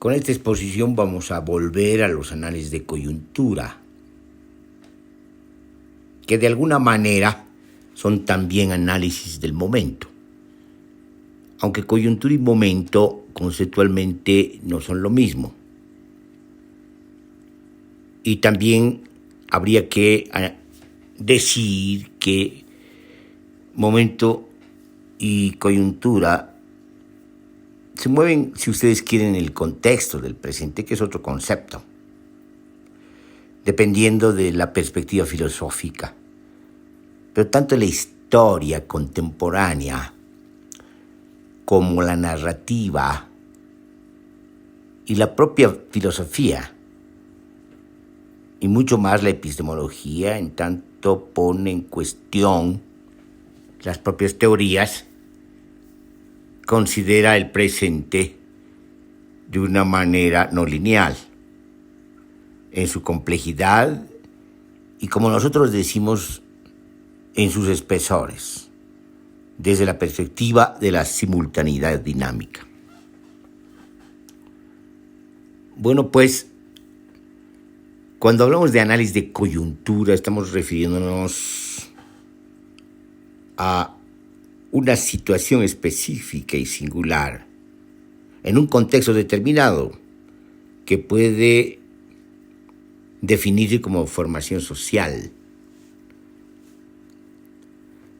Con esta exposición vamos a volver a los análisis de coyuntura, que de alguna manera son también análisis del momento. Aunque coyuntura y momento conceptualmente no son lo mismo. Y también habría que decir que momento y coyuntura se mueven, si ustedes quieren, en el contexto del presente, que es otro concepto, dependiendo de la perspectiva filosófica. Pero tanto la historia contemporánea como la narrativa y la propia filosofía, y mucho más la epistemología, en tanto pone en cuestión las propias teorías, considera el presente de una manera no lineal, en su complejidad y, como nosotros decimos, en sus espesores, desde la perspectiva de la simultaneidad dinámica. Bueno, pues, cuando hablamos de análisis de coyuntura, estamos refiriéndonos a una situación específica y singular, en un contexto determinado, que puede definirse como formación social.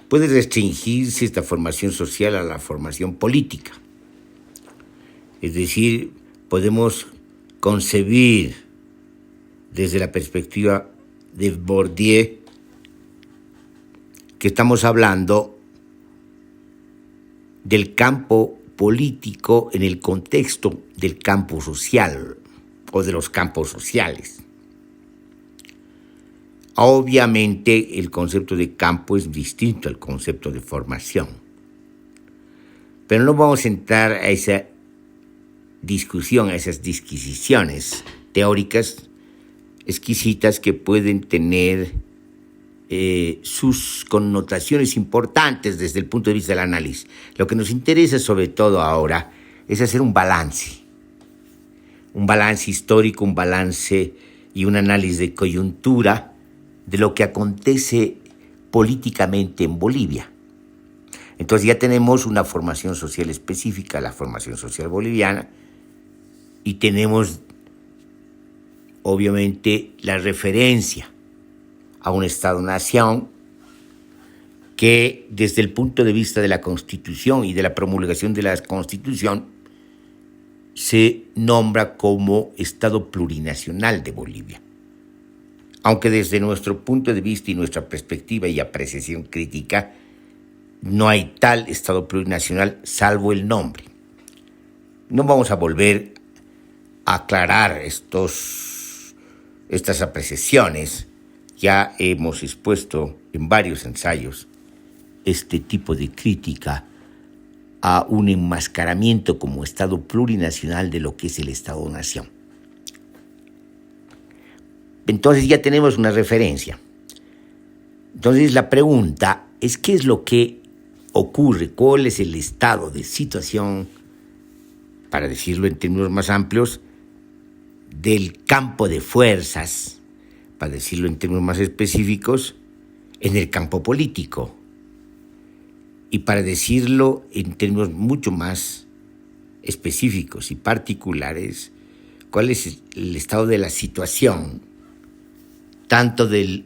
Puede restringirse esta formación social a la formación política. Es decir, podemos concebir desde la perspectiva de Bourdieu que estamos hablando del campo político en el contexto del campo social o de los campos sociales. Obviamente el concepto de campo es distinto al concepto de formación, pero no vamos a entrar a esa discusión, a esas disquisiciones teóricas exquisitas que pueden tener sus connotaciones importantes desde el punto de vista del análisis. Lo que nos interesa sobre todo ahora es hacer un balance histórico, un balance y un análisis de coyuntura de lo que acontece políticamente en Bolivia. Entonces ya tenemos una formación social específica, la formación social boliviana, y tenemos obviamente la referencia a un Estado-nación que desde el punto de vista de la Constitución y de la promulgación de la Constitución se nombra como Estado plurinacional de Bolivia. Aunque desde nuestro punto de vista y nuestra perspectiva y apreciación crítica no hay tal Estado plurinacional salvo el nombre. No vamos a volver a aclarar estas apreciaciones. Ya hemos expuesto en varios ensayos este tipo de crítica a un enmascaramiento como Estado plurinacional de lo que es el Estado-nación. Entonces ya tenemos una referencia. Entonces la pregunta es ¿qué es lo que ocurre? ¿Cuál es el estado de situación, para decirlo en términos más amplios, del campo de fuerzas, para decirlo en términos más específicos, en el campo político? Y para decirlo en términos mucho más específicos y particulares, ¿cuál es el estado de la situación, tanto de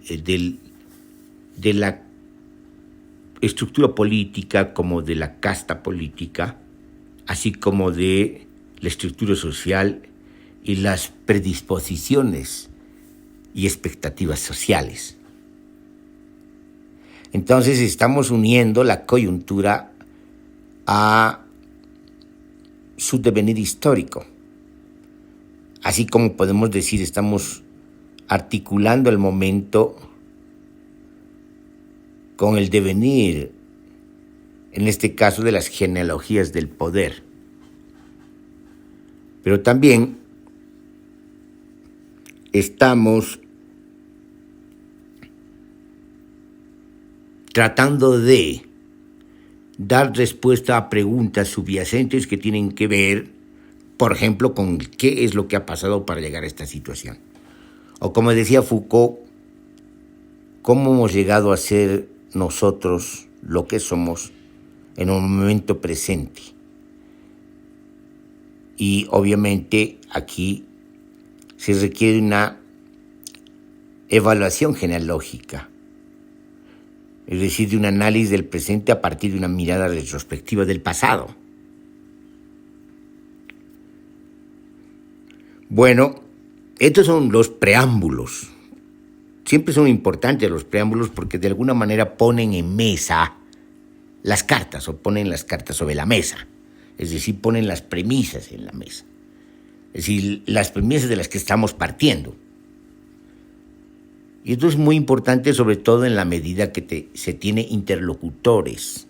la estructura política como de la casta política, así como de la estructura social y las predisposiciones y expectativas sociales? Entonces estamos uniendo la coyuntura a su devenir histórico. Así como podemos decir, estamos articulando el momento con el devenir, en este caso de las genealogías del poder. Pero también estamos tratando de dar respuesta a preguntas subyacentes que tienen que ver por ejemplo, con qué es lo que ha pasado para llegar a esta situación. O como decía Foucault, cómo hemos llegado a ser nosotros lo que somos en un momento presente. Y obviamente aquí se requiere una evaluación genealógica, es decir, de un análisis del presente a partir de una mirada retrospectiva del pasado. Bueno, estos son los preámbulos. Siempre son importantes los preámbulos porque de alguna manera ponen en mesa las cartas o ponen las cartas sobre la mesa. Es decir, ponen las premisas en la mesa. Es decir, las premisas de las que estamos partiendo. Y esto es muy importante sobre todo en la medida que se tiene interlocutores.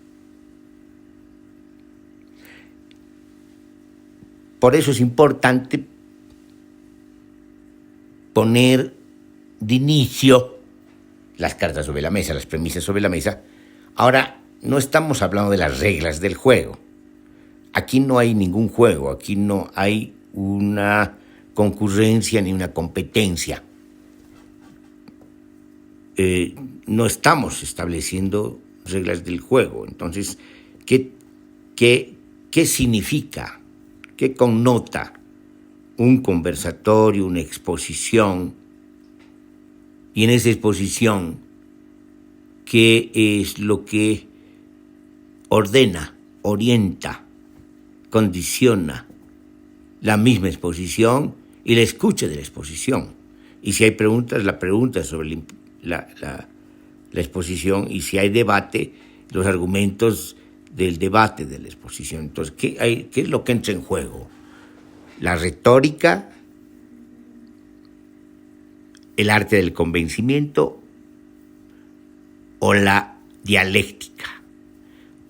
Por eso es importante poner de inicio las cartas sobre la mesa, las premisas sobre la mesa. Ahora, no estamos hablando de las reglas del juego. Aquí no hay ningún juego, aquí no hay una concurrencia ni una competencia. No estamos estableciendo reglas del juego. Entonces, ¿qué significa? ¿Qué connota un conversatorio, una exposición? Y en esa exposición, ¿qué es lo que ordena, orienta, condiciona la misma exposición y la escucha de la exposición? Y si hay preguntas, la pregunta sobre la exposición, y si hay debate, los argumentos del debate de la exposición. Entonces, ¿qué es lo que entra en juego? La retórica, el arte del convencimiento o la dialéctica,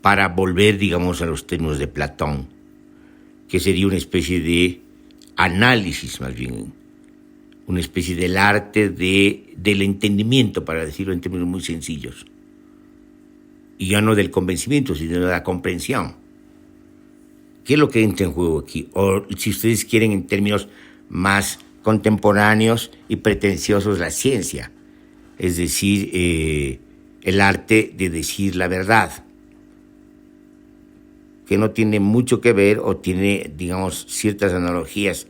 para volver, digamos, a los términos de Platón, que sería una especie de análisis, más bien, una especie del arte del entendimiento, para decirlo en términos muy sencillos, y ya no del convencimiento, sino de la comprensión. ¿Qué es lo que entra en juego aquí? O, si ustedes quieren, en términos más contemporáneos y pretenciosos, la ciencia, es decir, el arte de decir la verdad, que no tiene mucho que ver o tiene, digamos, ciertas analogías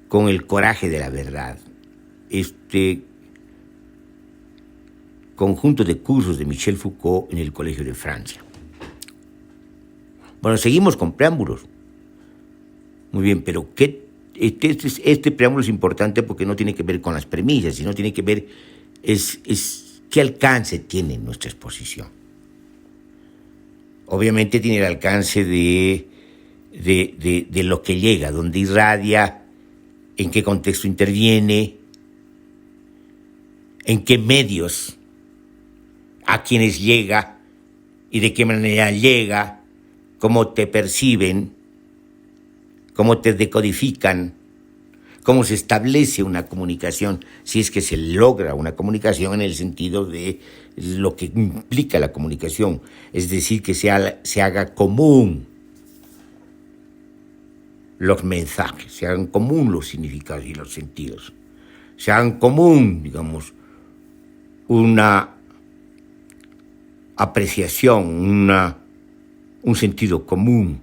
con el coraje de la verdad. Este conjunto de cursos de Michel Foucault en el Colegio de Francia. Bueno, seguimos con preámbulos. Muy bien, pero este preámbulo es importante porque no tiene que ver con las premisas, sino tiene que ver es qué alcance tiene nuestra exposición. Obviamente tiene el alcance de lo que llega, donde irradia, en qué contexto interviene, en qué medios, a quienes llega y de qué manera llega, cómo te perciben, cómo te decodifican, cómo se establece una comunicación, si es que se logra una comunicación en el sentido de lo que implica la comunicación, es decir, que se haga común los mensajes, se hagan común los significados y los sentidos, se hagan común, digamos, una apreciación, un sentido común.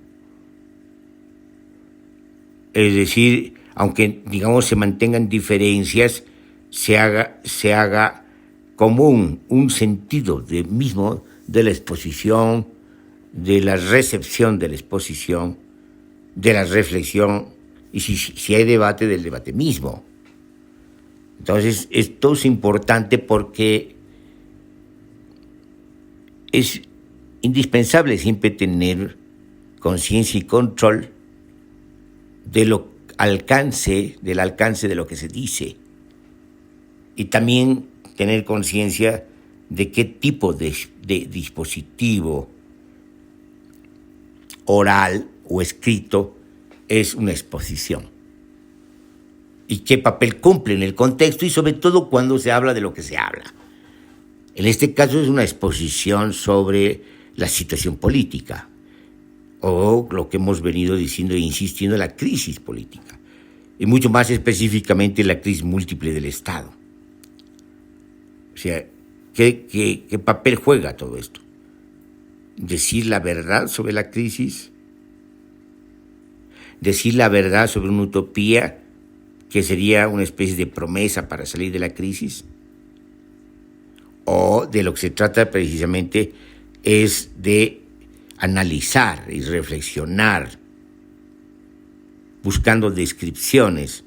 Es decir, aunque, digamos, se mantengan diferencias, se haga común un sentido mismo de la exposición, de la recepción de la exposición, de la reflexión, y si hay debate, del debate mismo. Entonces, esto es importante porque es indispensable siempre tener conciencia y control del alcance de lo que se dice, y también tener conciencia de qué tipo de dispositivo oral o escrito es una exposición y qué papel cumple en el contexto, y sobre todo cuando se habla de lo que se habla. En este caso es una exposición sobre la situación política, o lo que hemos venido diciendo e insistiendo, la crisis política, y mucho más específicamente la crisis múltiple del Estado. O sea, ¿qué papel juega todo esto? ¿Decir la verdad sobre la crisis? ¿Decir la verdad sobre una utopía que sería una especie de promesa para salir de la crisis? ¿O de lo que se trata precisamente es de analizar y reflexionar, buscando descripciones,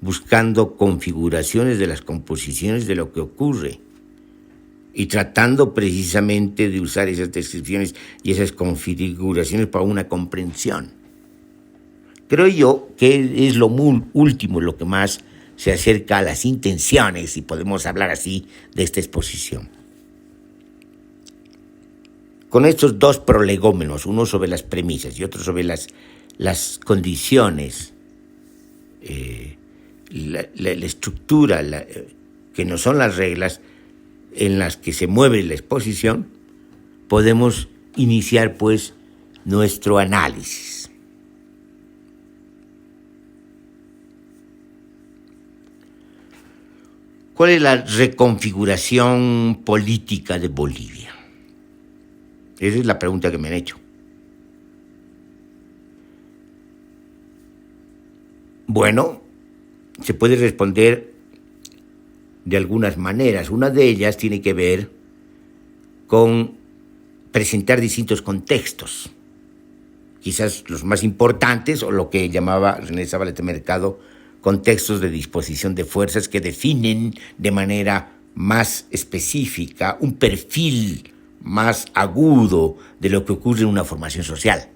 buscando configuraciones de las composiciones de lo que ocurre y tratando precisamente de usar esas descripciones y esas configuraciones para una comprensión? Creo yo que es lo último, lo que más se acerca a las intenciones, si podemos hablar así, de esta exposición. Con estos dos prolegómenos, uno sobre las premisas y otro sobre las condiciones, la estructura, que no son las reglas en las que se mueve la exposición, podemos iniciar pues nuestro análisis. ¿Cuál es la reconfiguración política de Bolivia? Esa es la pregunta que me han hecho. Bueno, se puede responder de algunas maneras. Una de ellas tiene que ver con presentar distintos contextos, quizás los más importantes, o lo que llamaba René Zabaleta Mercado contextos de disposición de fuerzas, que definen de manera más específica un perfil más agudo de lo que ocurre en una formación social.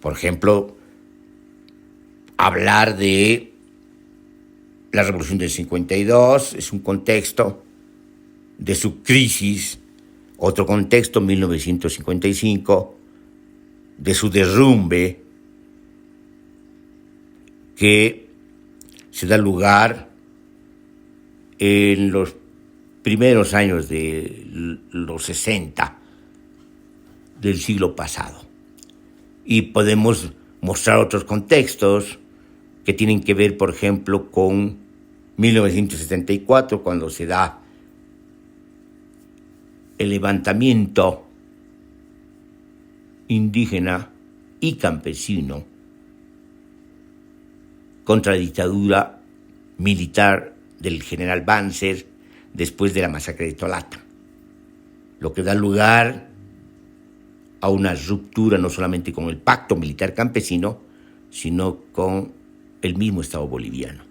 Por ejemplo, hablar de la Revolución del 52 es un contexto, de su crisis, otro contexto, 1955, de su derrumbe, que se da lugar en los primeros años de los 60 del siglo pasado. Y podemos mostrar otros contextos que tienen que ver, por ejemplo, con 1974, cuando se da el levantamiento indígena y campesino contra la dictadura militar del general Banzer después de la masacre de Tolata, lo que da lugar a una ruptura no solamente con el pacto militar campesino, sino con el mismo Estado boliviano,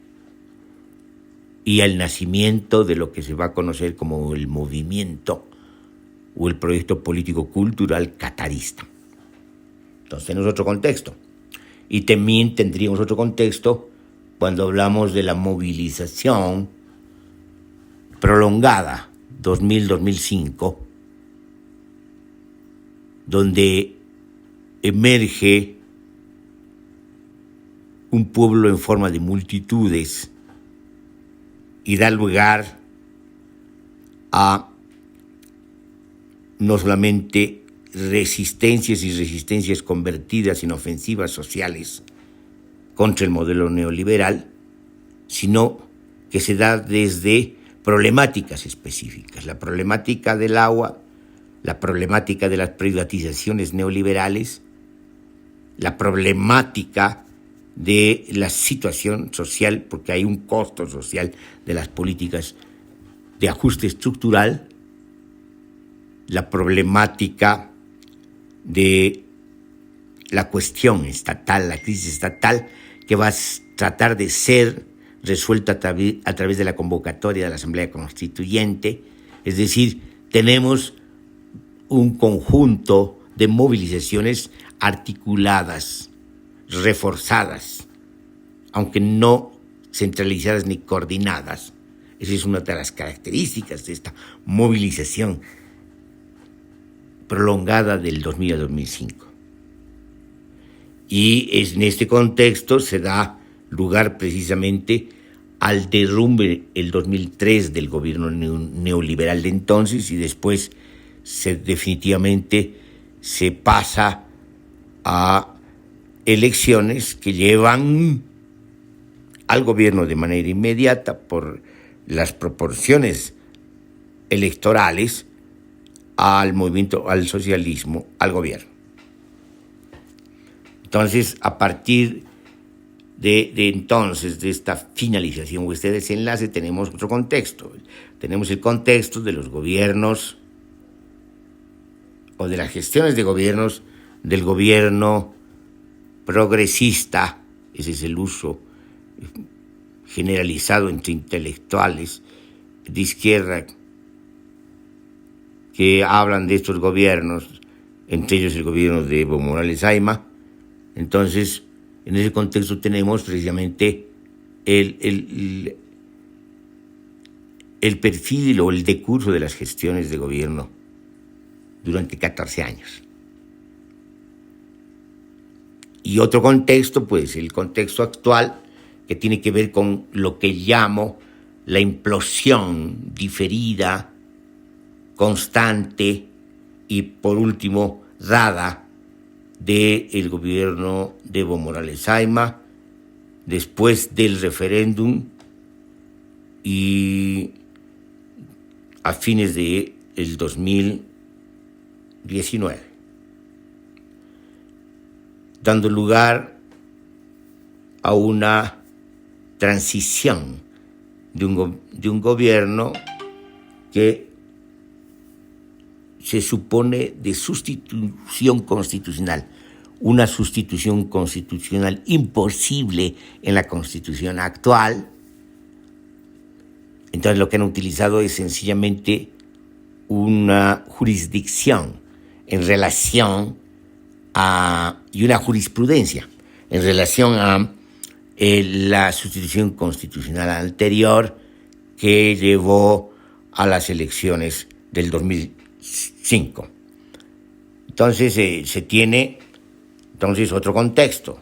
y al nacimiento de lo que se va a conocer como el movimiento o el proyecto político-cultural catarista. Entonces tenemos otro contexto. Y también tendríamos otro contexto cuando hablamos de la movilización prolongada 2000-2005, donde emerge un pueblo en forma de multitudes y da lugar a no solamente resistencias y resistencias convertidas en ofensivas sociales contra el modelo neoliberal, sino que se da desde problemáticas específicas, la problemática del agua, la problemática de las privatizaciones neoliberales, la problemática de la situación social, porque hay un costo social de las políticas de ajuste estructural, la problemática de la cuestión estatal, la crisis estatal, que va a tratar de ser resuelta a través de la convocatoria de la Asamblea Constituyente. Es decir, tenemos un conjunto de movilizaciones articuladas, reforzadas, aunque no centralizadas ni coordinadas. Esa es una de las características de esta movilización prolongada del 2000 a 2005. Y en este contexto se da lugar precisamente al derrumbe el 2003 del gobierno neoliberal de entonces, y después definitivamente se pasa a elecciones que llevan al gobierno de manera inmediata por las proporciones electorales al movimiento, al socialismo, al gobierno. Entonces, a partir de entonces, de esta finalización o este desenlace, tenemos otro contexto. Tenemos el contexto de los gobiernos o de las gestiones de gobiernos del gobierno progresista, ese es el uso generalizado entre intelectuales de izquierda que hablan de estos gobiernos, entre ellos el gobierno de Evo Morales Ayma. Entonces, en ese contexto tenemos precisamente el perfil o el decurso de las gestiones de gobierno durante 14 años. Y otro contexto, pues el contexto actual, que tiene que ver con lo que llamo la implosión diferida, constante y, por último, dada del gobierno de Evo Morales Ayma después del referéndum y a fines del 2019, dando lugar a una transición de un gobierno que se supone de sustitución constitucional, una sustitución constitucional imposible en la Constitución actual. Entonces lo que han utilizado es sencillamente una jurisdicción en relación a, y una jurisprudencia en relación a la sustitución constitucional anterior que llevó a las elecciones del 2005. Entonces se tiene otro contexto,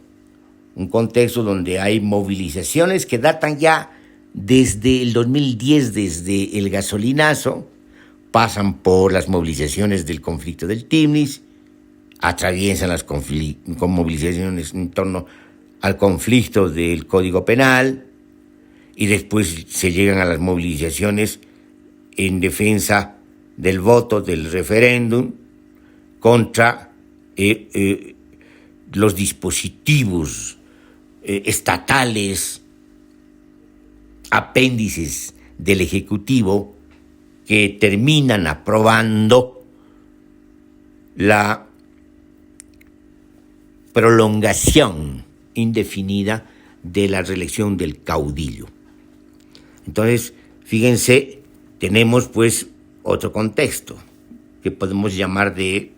un contexto donde hay movilizaciones que datan ya desde el 2010, desde el gasolinazo, pasan por las movilizaciones del conflicto del Timnis, atraviesan las movilizaciones en torno al conflicto del Código Penal y después se llegan a las movilizaciones en defensa del voto del referéndum contra los dispositivos estatales, apéndices del Ejecutivo que terminan aprobando la prolongación indefinida de la reelección del caudillo. Entonces, fíjense, tenemos pues otro contexto que podemos llamar de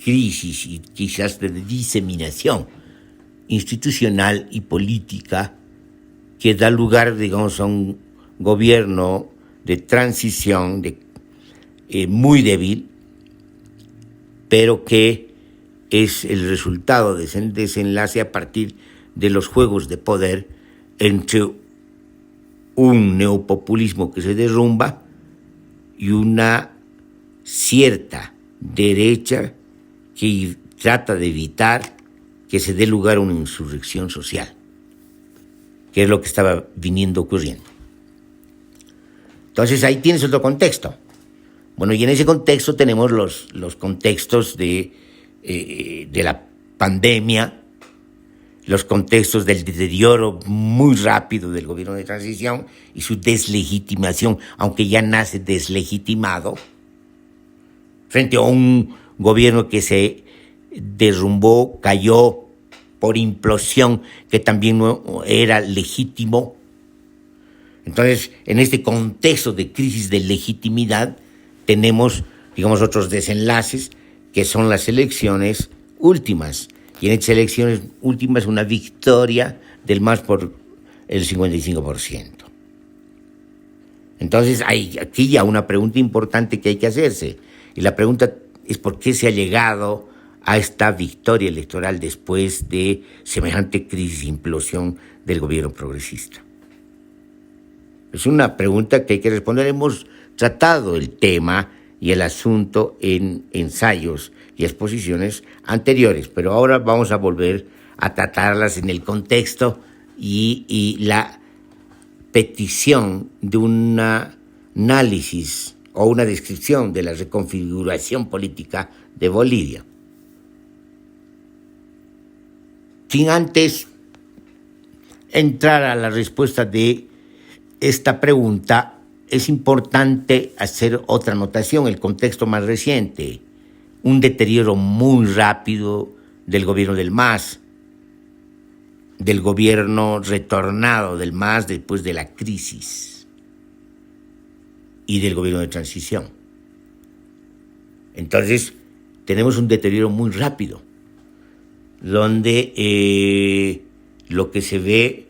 crisis y quizás de diseminación institucional y política que da lugar, digamos, a un gobierno de transición muy débil, pero que es el resultado de ese desenlace a partir de los juegos de poder entre un neopopulismo que se derrumba y una cierta derecha que trata de evitar que se dé lugar a una insurrección social, que es lo que estaba viniendo ocurriendo. Entonces ahí tienes otro contexto. Bueno, y en ese contexto tenemos los contextos de la pandemia, los contextos del deterioro muy rápido del gobierno de transición y su deslegitimación, aunque ya nace deslegitimado, frente a un gobierno que se derrumbó, cayó por implosión, que también no era legítimo. Entonces, en este contexto de crisis de legitimidad, tenemos, digamos, otros desenlaces, que son las elecciones últimas. Y en estas elecciones últimas, una victoria del MAS por el 55%. Entonces, hay aquí ya una pregunta importante que hay que hacerse. Y la pregunta es por qué se ha llegado a esta victoria electoral después de semejante crisis e implosión del gobierno progresista. Es una pregunta que hay que responder. Hemos tratado el tema y el asunto en ensayos y exposiciones anteriores, pero ahora vamos a volver a tratarlas en el contexto y la petición de un análisis o una descripción de la reconfiguración política de Bolivia. Sin antes entrar a la respuesta de esta pregunta, es importante hacer otra anotación, el contexto más reciente, un deterioro muy rápido del gobierno del MAS, del gobierno retornado del MAS después de la crisis y del gobierno de transición. Entonces, tenemos un deterioro muy rápido, donde lo que se ve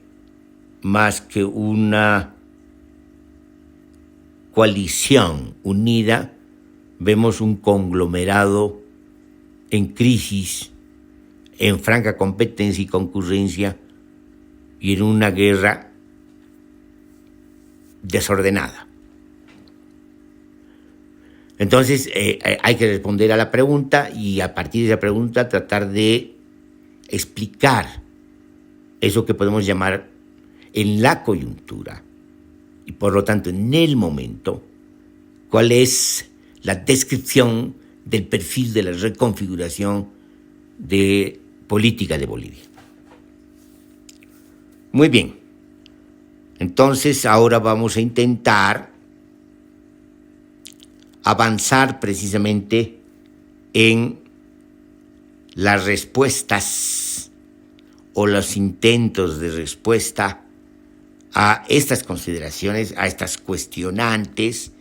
más que una coalición unida, vemos un conglomerado en crisis, en franca competencia y concurrencia y en una guerra desordenada. Entonces hay que responder a la pregunta y a partir de esa pregunta tratar de explicar eso que podemos llamar en la coyuntura y por lo tanto en el momento cuál es la descripción del perfil de la reconfiguración de política de Bolivia. Muy bien, entonces ahora vamos a intentar avanzar precisamente en las respuestas o los intentos de respuesta a estas consideraciones, a estas cuestionantes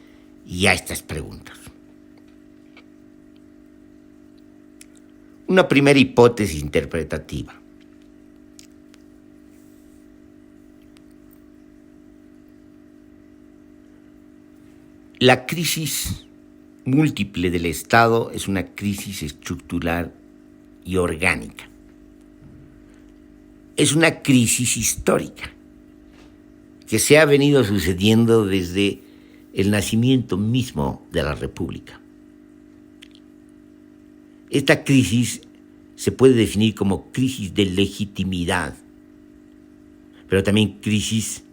y a estas preguntas. Una primera hipótesis interpretativa. La crisis múltiple del Estado es una crisis estructural y orgánica. Es una crisis histórica que se ha venido sucediendo desde el nacimiento mismo de la República. Esta crisis se puede definir como crisis de legitimidad, pero también crisis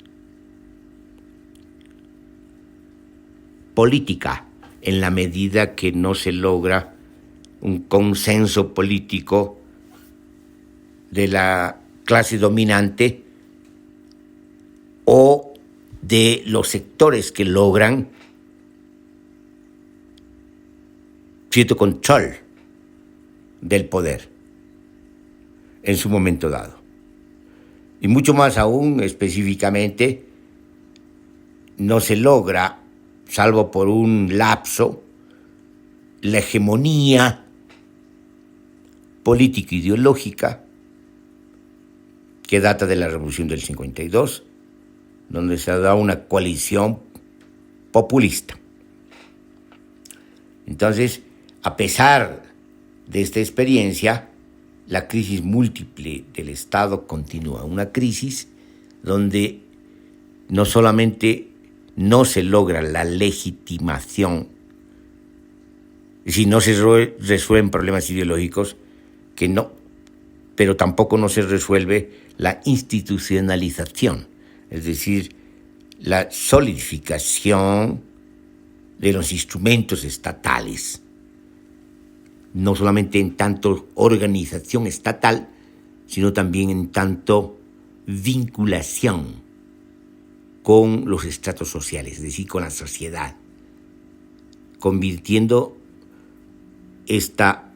política, en la medida que no se logra un consenso político de la clase dominante o de los sectores que logran cierto control del poder en su momento dado. Y mucho más aún, específicamente, no se logra, salvo por un lapso, la hegemonía político-ideológica que data de la Revolución del 52, donde se ha dado una coalición populista. Entonces, a pesar de esta experiencia, la crisis múltiple del Estado continúa, una crisis donde no solamente no se logra la legitimación, es decir, no se resuelven problemas ideológicos, que no, pero tampoco no se resuelve la institucionalización, es decir, la solidificación de los instrumentos estatales, no solamente en tanto organización estatal, sino también en tanto vinculación con los estratos sociales, es decir, con la sociedad, convirtiendo esta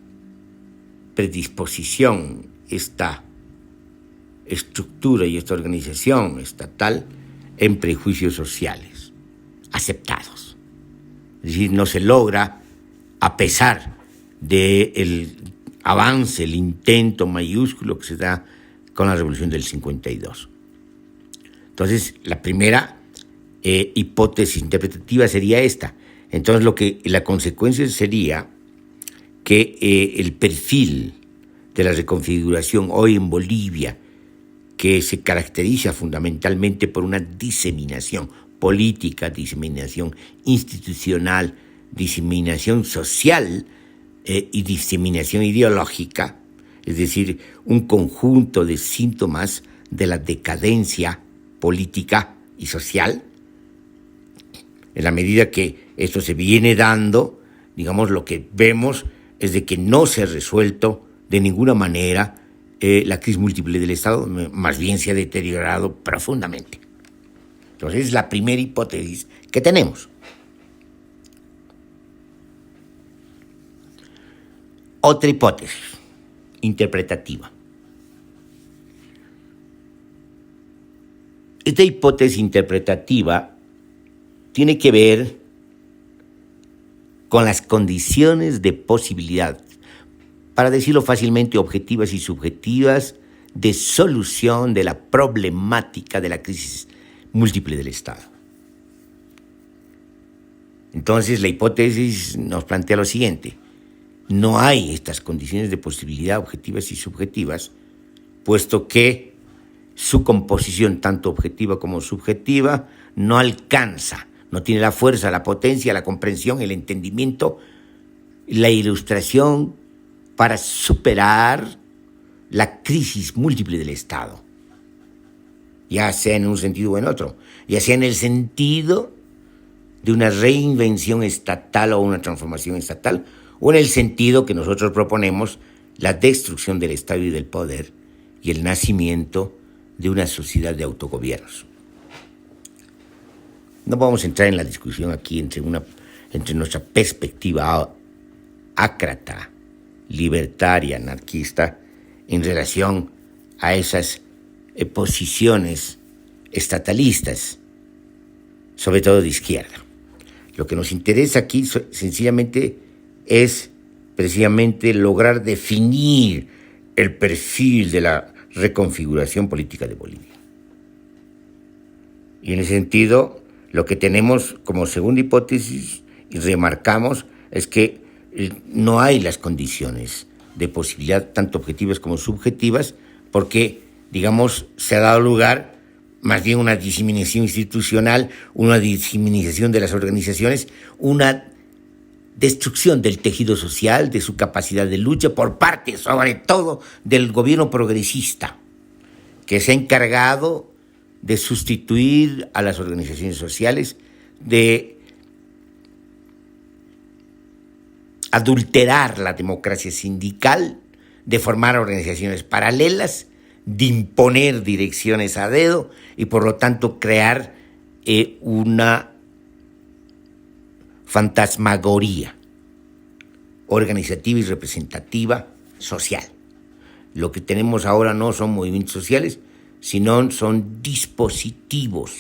predisposición, esta estructura y esta organización estatal en prejuicios sociales aceptados. Es decir, no se logra, a pesar del avance, el intento mayúsculo que se da con la Revolución del 52. Entonces, la primera hipótesis interpretativa sería esta. Entonces, la consecuencia sería que el perfil de la reconfiguración hoy en Bolivia, que se caracteriza fundamentalmente por una diseminación política, diseminación institucional diseminación social y diseminación ideológica, es decir, un conjunto de síntomas de la decadencia política y social. En la medida que esto se viene dando, digamos, lo que vemos es de que no se ha resuelto de ninguna manera la crisis múltiple del Estado, más bien se ha deteriorado profundamente. Entonces, es la primera hipótesis que tenemos. Otra hipótesis interpretativa. Esta hipótesis interpretativa tiene que ver con las condiciones de posibilidad, para decirlo fácilmente, objetivas y subjetivas, de solución de la problemática de la crisis múltiple del Estado. Entonces, la hipótesis nos plantea lo siguiente: no hay estas condiciones de posibilidad objetivas y subjetivas, puesto que su composición, tanto objetiva como subjetiva, no alcanza, no tiene la fuerza, la potencia, la comprensión, el entendimiento, la ilustración para superar la crisis múltiple del Estado, ya sea en un sentido o en otro, ya sea en el sentido de una reinvención estatal o una transformación estatal, o en el sentido que nosotros proponemos, la destrucción del Estado y del poder y el nacimiento de una sociedad de autogobiernos. No vamos a entrar en la discusión aquí entre nuestra perspectiva ácrata, libertaria, anarquista, en relación a esas posiciones estatalistas, sobre todo de izquierda. Lo que nos interesa aquí sencillamente es precisamente lograr definir el perfil de la reconfiguración política de Bolivia. Y en ese sentido, lo que tenemos como segunda hipótesis y remarcamos es que no hay las condiciones de posibilidad tanto objetivas como subjetivas, porque, digamos, se ha dado lugar más bien una diseminación institucional, una diseminación de las organizaciones, una destrucción del tejido social, de su capacidad de lucha por parte, sobre todo, del gobierno progresista, que se ha encargado de sustituir a las organizaciones sociales, de adulterar la democracia sindical, de formar organizaciones paralelas, de imponer direcciones a dedo y por lo tanto crear una fantasmagoría organizativa y representativa social. Lo que tenemos ahora no son movimientos sociales, sino son dispositivos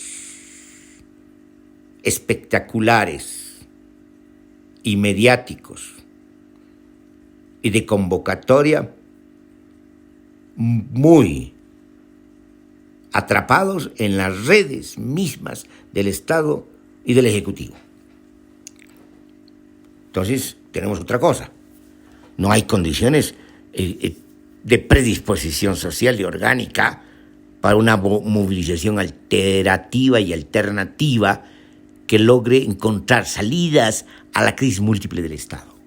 espectaculares y mediáticos y de convocatoria muy atrapados en las redes mismas del Estado y del Ejecutivo. Entonces, tenemos otra cosa. No hay condiciones de predisposición social y orgánica para una movilización alterativa y alternativa que logre encontrar salidas a la crisis múltiple del Estado.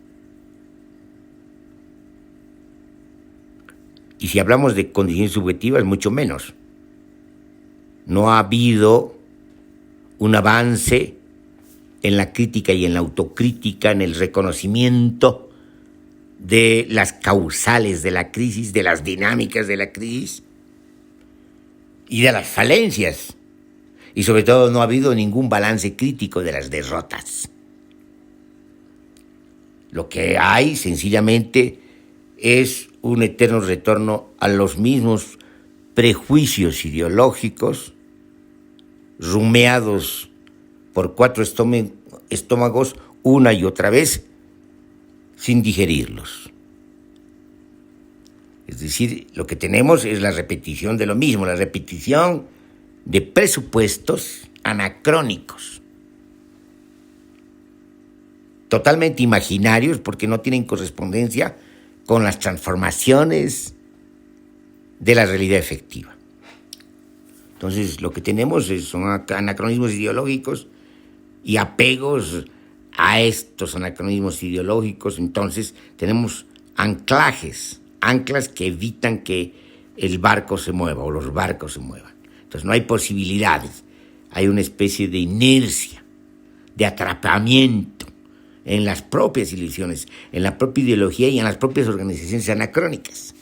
Y si hablamos de condiciones subjetivas, mucho menos. No ha habido un avance en la crítica y en la autocrítica, en el reconocimiento de las causales de la crisis, de las dinámicas de la crisis y de las falencias. Y sobre todo no ha habido ningún balance crítico de las derrotas. Lo que hay sencillamente es un eterno retorno a los mismos prejuicios ideológicos rumeados por 4 estómagos una y otra vez sin digerirlos. Es decir, lo que tenemos es la repetición de lo mismo, la repetición de presupuestos anacrónicos, totalmente imaginarios porque no tienen correspondencia con las transformaciones de la realidad efectiva. Entonces, lo que tenemos son anacronismos ideológicos y apegos a estos anacronismos ideológicos, entonces tenemos anclas que evitan que el barco se mueva o los barcos se muevan. Entonces no hay posibilidades, hay una especie de inercia, de atrapamiento en las propias ilusiones, en la propia ideología y en las propias organizaciones anacrónicas.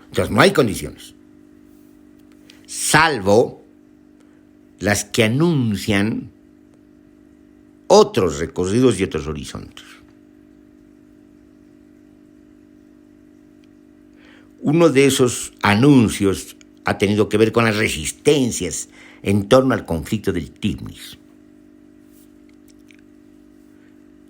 Entonces no hay condiciones, salvo las que anuncian otros recorridos y otros horizontes. Uno de esos anuncios ha tenido que ver con las resistencias en torno al conflicto del Tigris.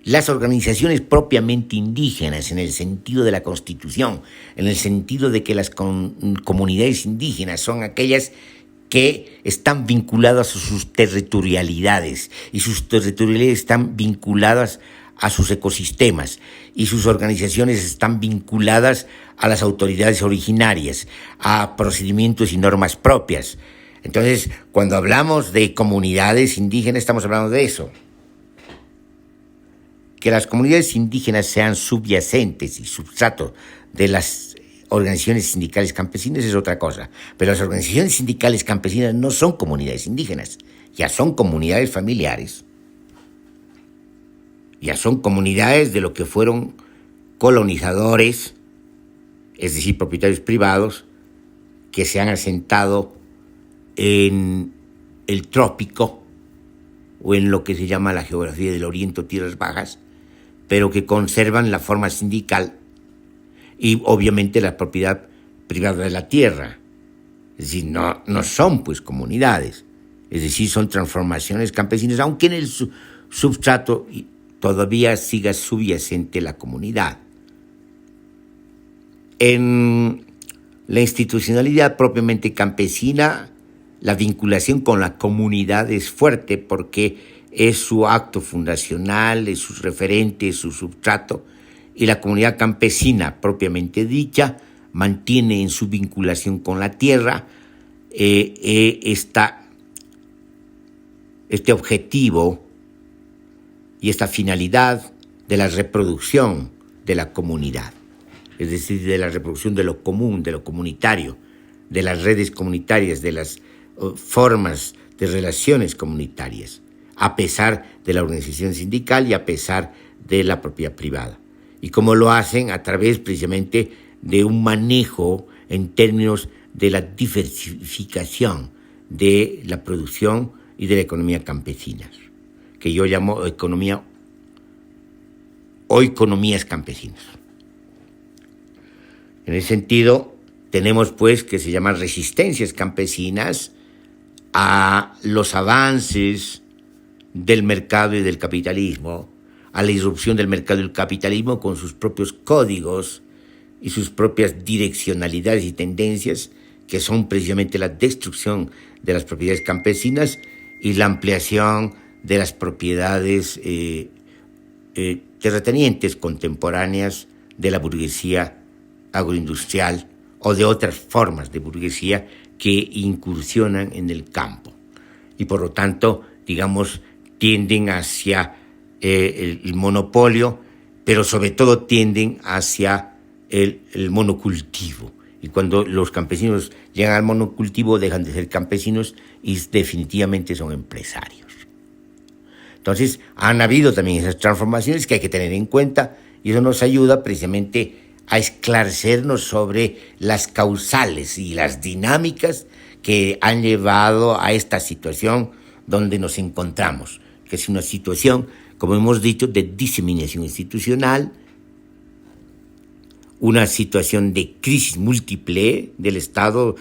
Las organizaciones propiamente indígenas, en el sentido de la Constitución, en el sentido de que las comunidades indígenas son aquellas que están vinculadas a sus territorialidades, y sus territorialidades están vinculadas a sus ecosistemas, y sus organizaciones están vinculadas a las autoridades originarias, a procedimientos y normas propias. Entonces, cuando hablamos de comunidades indígenas, estamos hablando de eso. Que las comunidades indígenas sean subyacentes y substrato de las organizaciones sindicales campesinas es otra cosa. Pero las organizaciones sindicales campesinas no son comunidades indígenas, ya son comunidades familiares, ya son comunidades de lo que fueron colonizadores, es decir, propietarios privados, que se han asentado en el trópico o en lo que se llama la geografía del Oriente o Tierras Bajas, pero que conservan la forma sindical y obviamente la propiedad privada de la tierra. Es decir, no son pues comunidades, es decir, son transformaciones campesinas, aunque en el substrato todavía siga subyacente la comunidad. En la institucionalidad propiamente campesina, la vinculación con la comunidad es fuerte porque es su acto fundacional, es su referente, es su substrato, y la comunidad campesina propiamente dicha mantiene en su vinculación con la tierra este objetivo y esta finalidad de la reproducción de la comunidad, es decir, de la reproducción de lo común, de lo comunitario, de las redes comunitarias, de las formas de relaciones comunitarias, a pesar de la organización sindical y a pesar de la propiedad privada. Y cómo lo hacen a través precisamente de un manejo en términos de la diversificación de la producción y de la economía campesinas, que yo llamo economía o economías campesinas. En ese sentido, tenemos pues que se llaman resistencias campesinas a los avances del mercado y del capitalismo, a la irrupción del mercado y del capitalismo con sus propios códigos y sus propias direccionalidades y tendencias, que son precisamente la destrucción de las propiedades campesinas y la ampliación de las propiedades terratenientes contemporáneas de la burguesía agroindustrial o de otras formas de burguesía que incursionan en el campo y por lo tanto, digamos, tienden hacia el monopolio, pero sobre todo tienden hacia el monocultivo. Y cuando los campesinos llegan al monocultivo dejan de ser campesinos y definitivamente son empresarios. Entonces han habido también esas transformaciones que hay que tener en cuenta y eso nos ayuda precisamente a esclarecernos sobre las causales y las dinámicas que han llevado a esta situación donde nos encontramos, que es una situación, como hemos dicho, de diseminación institucional, una situación de crisis múltiple del Estado,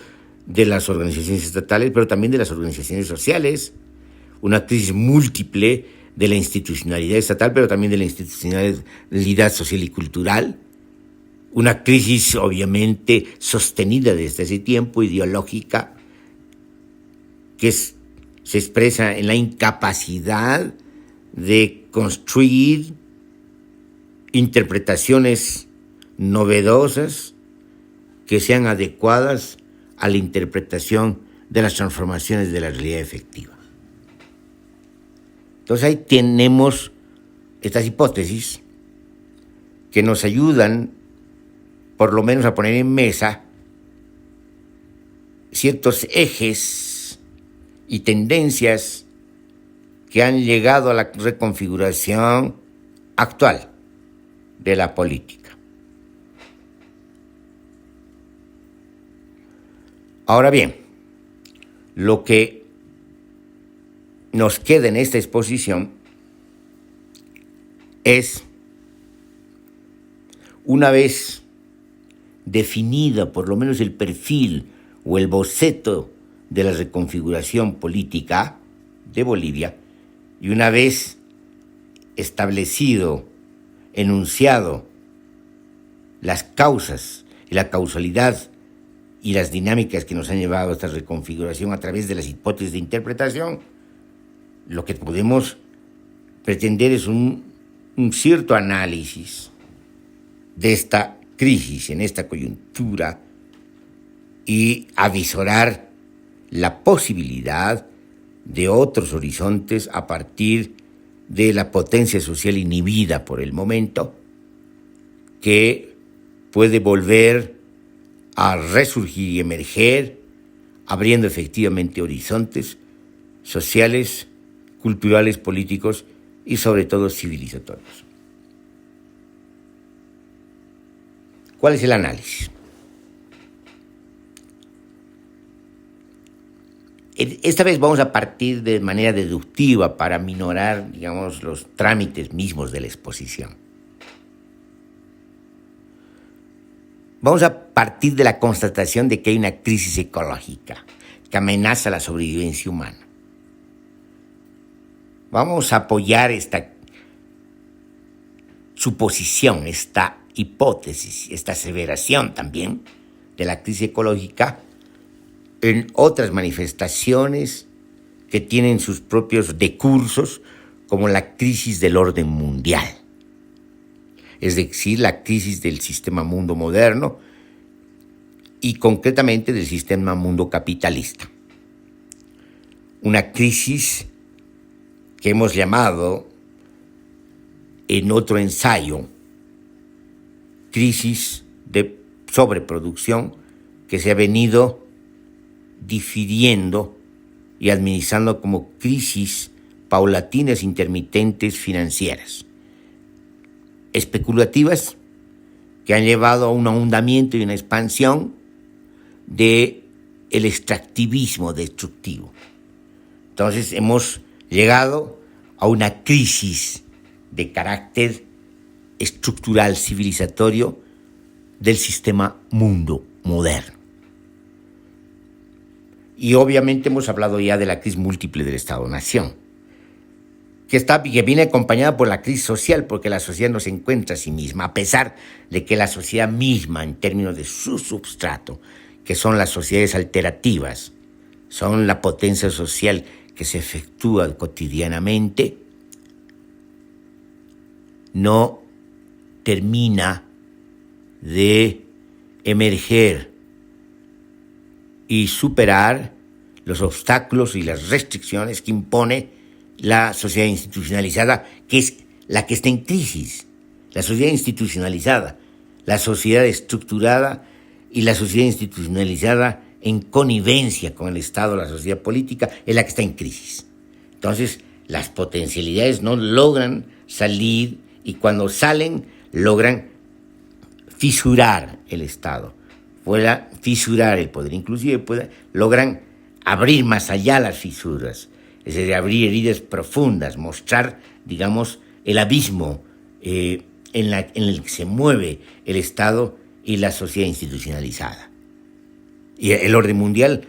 de las organizaciones estatales, pero también de las organizaciones sociales, una crisis múltiple de la institucionalidad estatal, pero también de la institucionalidad social y cultural, una crisis obviamente sostenida desde ese tiempo, ideológica, que se expresa en la incapacidad de construir interpretaciones novedosas que sean adecuadas a la interpretación de las transformaciones de la realidad efectiva. Entonces ahí tenemos estas hipótesis que nos ayudan por lo menos a poner en mesa ciertos ejes y tendencias que han llegado a la reconfiguración actual de la política. Ahora bien, lo que nos queda en esta exposición es, una vez definida por lo menos el perfil o el boceto de la reconfiguración política de Bolivia, y una vez establecido, enunciado las causas y la causalidad y las dinámicas que nos han llevado a esta reconfiguración a través de las hipótesis de interpretación, lo que podemos pretender es un cierto análisis de esta crisis, en esta coyuntura, y avisorar la posibilidad de otros horizontes a partir de la potencia social inhibida por el momento, que puede volver a resurgir y emerger, abriendo efectivamente horizontes sociales, culturales, políticos y sobre todo civilizatorios. ¿Cuál es el análisis? Esta vez vamos a partir de manera deductiva para minorar, digamos, los trámites mismos de la exposición. Vamos a partir de la constatación de que hay una crisis ecológica que amenaza la sobrevivencia humana. Vamos a apoyar esta suposición, esta hipótesis, esta aseveración también de la crisis ecológica en otras manifestaciones que tienen sus propios decursos, como la crisis del orden mundial, es decir, la crisis del sistema mundo moderno y concretamente del sistema mundo capitalista. Una crisis que hemos llamado en otro ensayo crisis de sobreproducción, que se ha venido difiriendo y administrando como crisis paulatinas intermitentes financieras, especulativas, que han llevado a un ahondamiento y una expansión del extractivismo destructivo. Entonces hemos llegado a una crisis de carácter estructural civilizatorio del sistema mundo moderno. Y obviamente hemos hablado ya de la crisis múltiple del Estado-Nación, que viene acompañada por la crisis social, porque la sociedad no se encuentra a sí misma, a pesar de que la sociedad misma, en términos de su substrato, que son las sociedades alterativas, son la potencia social que se efectúa cotidianamente, no termina de emerger y superar los obstáculos y las restricciones que impone la sociedad institucionalizada, que es la que está en crisis. La sociedad institucionalizada, la sociedad estructurada y la sociedad institucionalizada en connivencia con el Estado, la sociedad política, es la que está en crisis. Entonces, las potencialidades no logran salir, y cuando salen logran fisurar el Estado, fisurar el poder, inclusive logran abrir más allá las fisuras, es decir, abrir heridas profundas, mostrar, digamos, el abismo en el que se mueve el Estado y la sociedad institucionalizada. Y el orden mundial,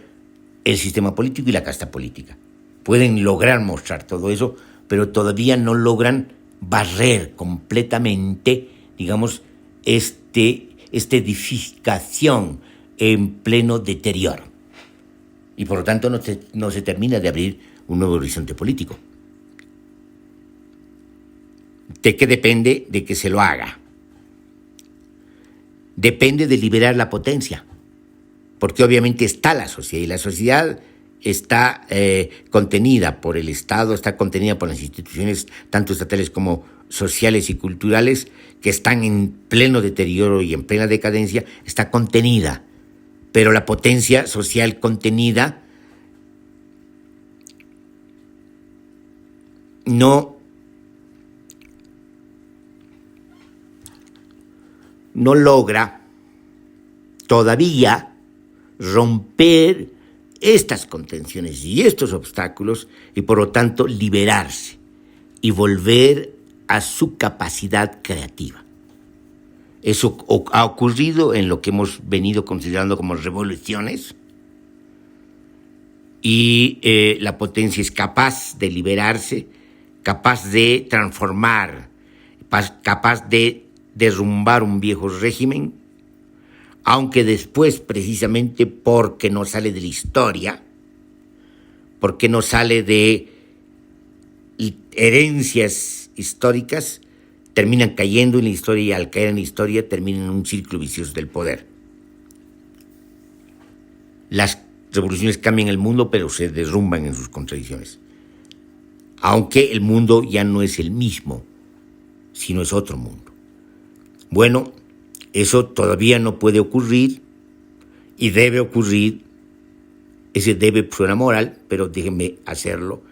el sistema político y la casta política pueden lograr mostrar todo eso, pero todavía no logran barrer completamente, digamos, esta edificación en pleno deterioro. Y por lo tanto no se termina de abrir un nuevo horizonte político. ¿De qué depende? De que se lo haga. Depende de liberar la potencia, porque obviamente está la sociedad, y la sociedad está contenida por el Estado, está contenida por las instituciones, tanto estatales como sociales y culturales, que están en pleno deterioro y en plena decadencia, está contenida. Pero la potencia social contenida no logra todavía romper estas contenciones y estos obstáculos y por lo tanto liberarse y volver a su capacidad creativa. Eso ha ocurrido en lo que hemos venido considerando como revoluciones y la potencia es capaz de liberarse, capaz de transformar, capaz de derrumbar un viejo régimen, aunque después, precisamente porque no sale de la historia, porque no sale de herencias históricas, terminan cayendo en la historia y al caer en la historia terminan en un círculo vicioso del poder. Las revoluciones cambian el mundo, pero se derrumban en sus contradicciones. Aunque el mundo ya no es el mismo, sino es otro mundo. Bueno, eso todavía no puede ocurrir y debe ocurrir. Ese debe suena moral, pero déjenme hacerlo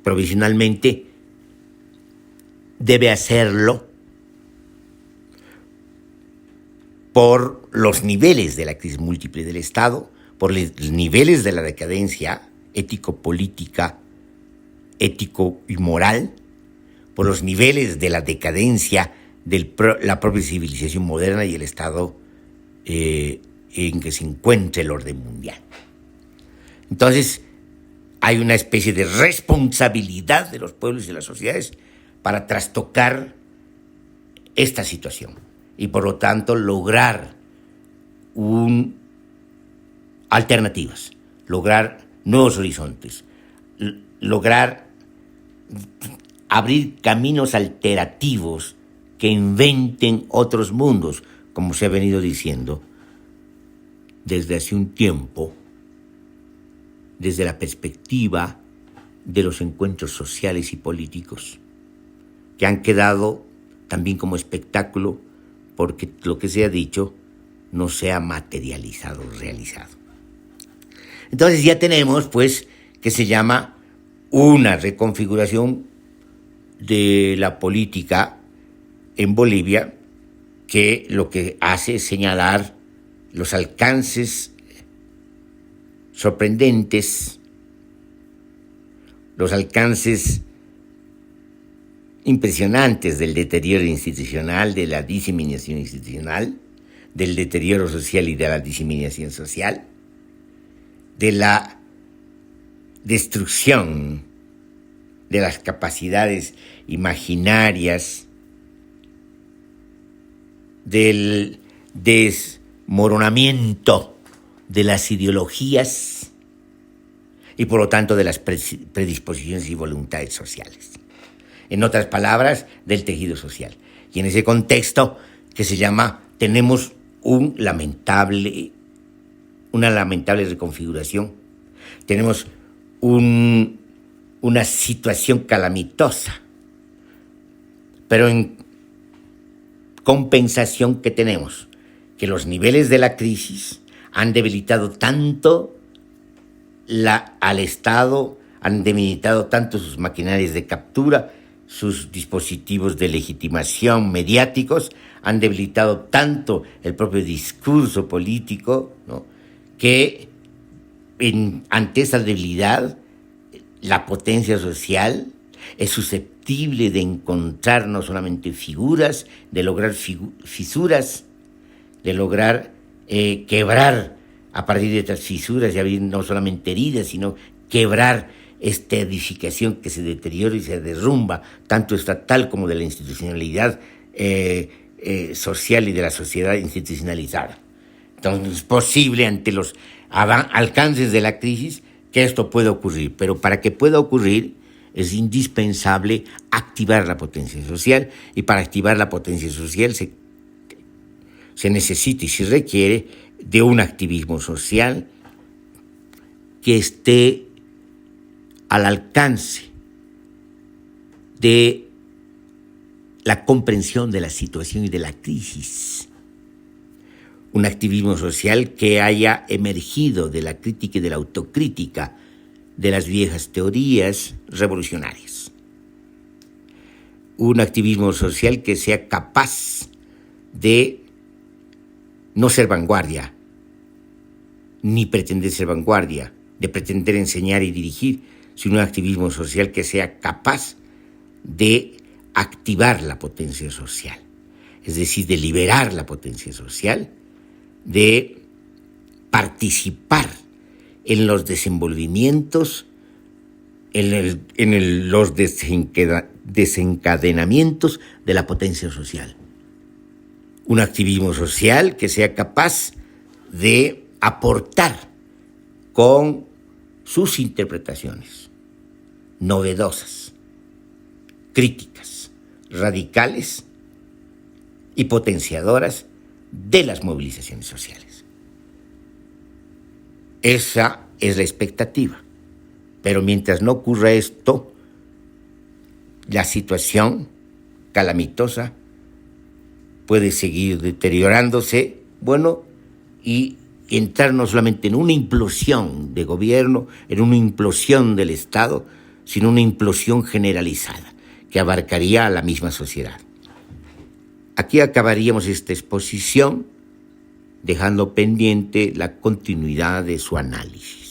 provisionalmente. Debe hacerlo por los niveles de la crisis múltiple del Estado, por los niveles de la decadencia ético-política, ético y moral, por los niveles de la decadencia de la propia civilización moderna y el estado en que se encuentra el orden mundial. Entonces, hay una especie de responsabilidad de los pueblos y de las sociedades para trastocar esta situación y, por lo tanto, lograr alternativas, lograr nuevos horizontes, lograr abrir caminos alternativos que inventen otros mundos, como se ha venido diciendo desde hace un tiempo, desde la perspectiva de los encuentros sociales y políticos, que han quedado también como espectáculo porque lo que se ha dicho no se ha materializado, realizado. Entonces ya tenemos, pues, que se llama una reconfiguración de la política en Bolivia, que lo que hace es señalar los alcances sorprendentes, los alcances impresionantes del deterioro institucional, de la diseminación institucional, del deterioro social y de la diseminación social, de la destrucción de las capacidades imaginarias, del desmoronamiento de las ideologías y por lo tanto de las predisposiciones y voluntades sociales. En otras palabras, del tejido social. Y en ese contexto que se llama, tenemos una lamentable reconfiguración, tenemos una situación calamitosa, pero en compensación que tenemos, que los niveles de la crisis han debilitado tanto al Estado, han debilitado tanto sus maquinarias de captura, sus dispositivos de legitimación mediáticos, han debilitado tanto el propio discurso político, ¿no?, que ante esa debilidad la potencia social es susceptible de encontrar no solamente figuras, de lograr fisuras, de lograr quebrar a partir de estas fisuras y abrir no solamente heridas, sino quebrar esta edificación que se deteriora y se derrumba, tanto estatal como de la institucionalidad social y de la sociedad institucionalizada. Entonces es posible ante los alcances de la crisis que esto pueda ocurrir, pero para que pueda ocurrir es indispensable activar la potencia social, y para activar la potencia social se necesita y se requiere de un activismo social que esté al alcance de la comprensión de la situación y de la crisis. Un activismo social que haya emergido de la crítica y de la autocrítica de las viejas teorías revolucionarias. Un activismo social que sea capaz de no ser vanguardia, ni pretender ser vanguardia, de pretender enseñar y dirigir, sino un activismo social que sea capaz de activar la potencia social, es decir, de liberar la potencia social, de participar en los desenvolvimientos, los desencadenamientos de la potencia social. Un activismo social que sea capaz de aportar con sus interpretaciones novedosas, críticas, radicales y potenciadoras de las movilizaciones sociales. Esa es la expectativa. Pero mientras no ocurra esto, la situación calamitosa puede seguir deteriorándose, y entrar no solamente en una implosión de gobierno, en una implosión del Estado, sino una implosión generalizada que abarcaría a la misma sociedad. Aquí acabaríamos esta exposición dejando pendiente la continuidad de su análisis.